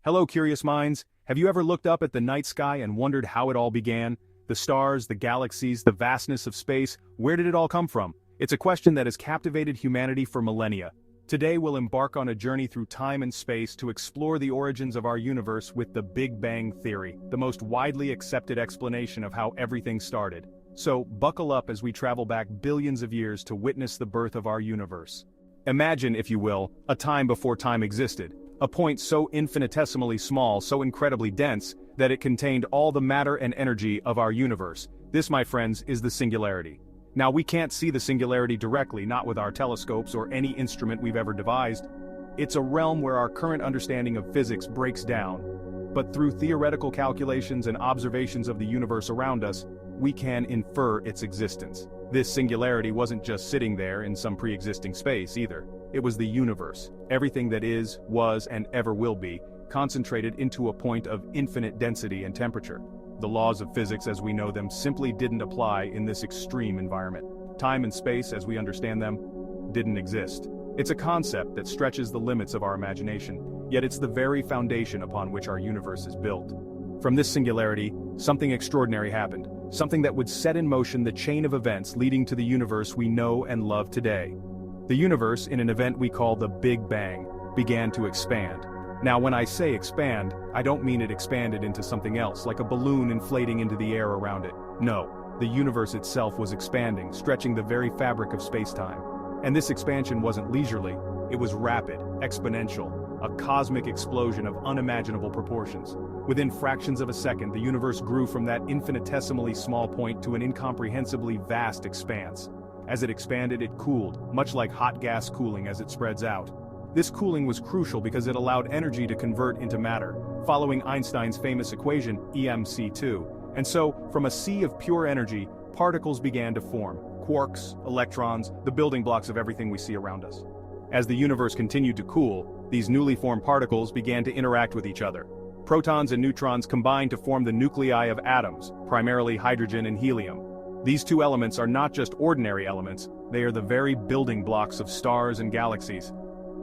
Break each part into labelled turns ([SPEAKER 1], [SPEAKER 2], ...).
[SPEAKER 1] Hello, curious minds. Have you ever looked up at the night sky and wondered how it all began? The stars, the galaxies, the vastness of space, where did it all come from? It's a question that has captivated humanity for millennia. Today we'll embark on a journey through time and space to explore the origins of our universe with the Big Bang Theory, the most widely accepted explanation of how everything started. So, buckle up as we travel back billions of years to witness the birth of our universe. Imagine, if you will, a time before time existed. A point so infinitesimally small, so incredibly dense, that it contained all the matter and energy of our universe. This, my friends, is the singularity. Now, we can't see the singularity directly, not with our telescopes or any instrument we've ever devised. It's a realm where our current understanding of physics breaks down. But through theoretical calculations and observations of the universe around us, we can infer its existence. This singularity wasn't just sitting there in some pre-existing space either. It was the universe, everything that is, was, and ever will be, concentrated into a point of infinite density and temperature. The laws of physics as we know them simply didn't apply in this extreme environment. Time and space, as we understand them, didn't exist. It's a concept that stretches the limits of our imagination, yet it's the very foundation upon which our universe is built. From this singularity, something extraordinary happened, something that would set in motion the chain of events leading to the universe we know and love today. The universe, in an event we call the Big Bang, began to expand. Now, when I say expand, I don't mean it expanded into something else, like a balloon inflating into the air around it. No, the universe itself was expanding, stretching the very fabric of space-time. And this expansion wasn't leisurely, it was rapid, exponential, a cosmic explosion of unimaginable proportions. Within fractions of a second, the universe grew from that infinitesimally small point to an incomprehensibly vast expanse. As it expanded, it cooled, much like hot gas cooling as it spreads out. This cooling was crucial because it allowed energy to convert into matter, following Einstein's famous equation, EMC2. And so, from a sea of pure energy, particles began to form. Quarks, electrons, the building blocks of everything we see around us. As the universe continued to cool, these newly formed particles began to interact with each other. Protons and neutrons combined to form the nuclei of atoms, primarily hydrogen and helium. These two elements are not just ordinary elements, they are the very building blocks of stars and galaxies.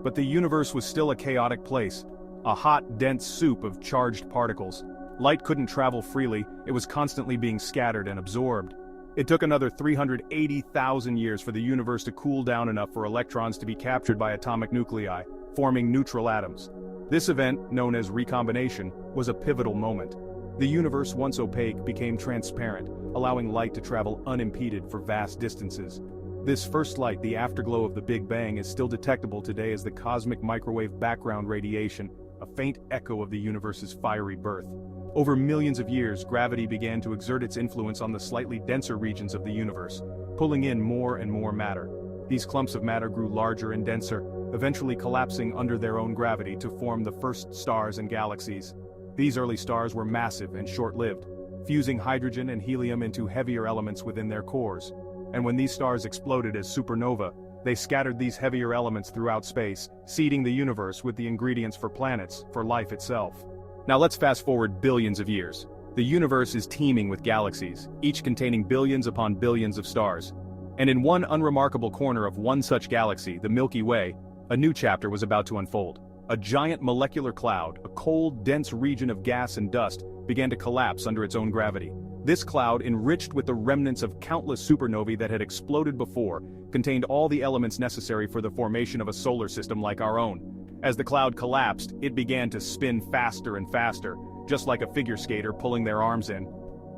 [SPEAKER 1] But the universe was still a chaotic place, a hot, dense soup of charged particles. Light couldn't travel freely, it was constantly being scattered and absorbed. It took another 380,000 years for the universe to cool down enough for electrons to be captured by atomic nuclei, forming neutral atoms. This event, known as recombination, was a pivotal moment. The universe, once opaque, became transparent, allowing light to travel unimpeded for vast distances. This first light, the afterglow of the Big Bang, is still detectable today as the cosmic microwave background radiation, a faint echo of the universe's fiery birth. Over millions of years, gravity began to exert its influence on the slightly denser regions of the universe, pulling in more and more matter. These clumps of matter grew larger and denser, eventually collapsing under their own gravity to form the first stars and galaxies. These early stars were massive and short-lived, fusing hydrogen and helium into heavier elements within their cores. And when these stars exploded as supernova, they scattered these heavier elements throughout space, seeding the universe with the ingredients for planets, for life itself. Now let's fast forward billions of years. The universe is teeming with galaxies, each containing billions upon billions of stars. And in one unremarkable corner of one such galaxy, the Milky Way, a new chapter was about to unfold. A giant molecular cloud, a cold, dense region of gas and dust, began to collapse under its own gravity. This cloud, enriched with the remnants of countless supernovae that had exploded before, contained all the elements necessary for the formation of a solar system like our own. As the cloud collapsed, it began to spin faster and faster, just like a figure skater pulling their arms in.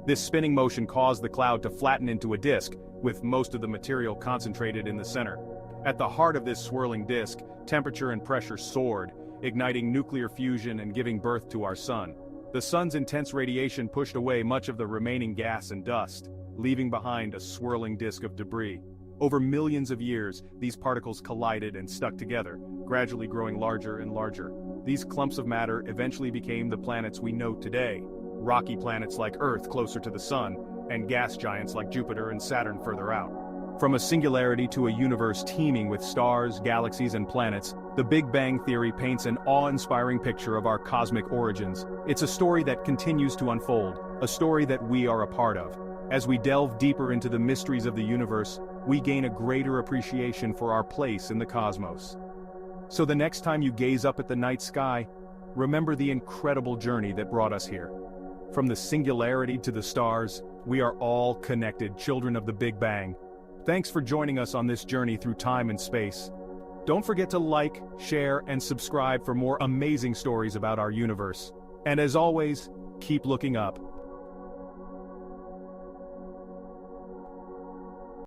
[SPEAKER 1] This spinning motion caused the cloud to flatten into a disk, with most of the material concentrated in the center. At the heart of this swirling disk, temperature and pressure soared, igniting nuclear fusion and giving birth to our sun. The sun's intense radiation pushed away much of the remaining gas and dust, leaving behind a swirling disk of debris. Over millions of years, these particles collided and stuck together, gradually growing larger and larger. These clumps of matter eventually became the planets we know today, rocky planets like Earth closer to the sun, and gas giants like Jupiter and Saturn further out. From a singularity to a universe teeming with stars, galaxies, and planets, the Big Bang Theory paints an awe-inspiring picture of our cosmic origins. It's a story that continues to unfold, a story that we are a part of. As we delve deeper into the mysteries of the universe, we gain a greater appreciation for our place in the cosmos. So the next time you gaze up at the night sky, remember the incredible journey that brought us here. From the singularity to the stars, we are all connected children of the Big Bang. Thanks for joining us on this journey through time and space. Don't forget to like, share, and subscribe for more amazing stories about our universe. And as always, keep looking up.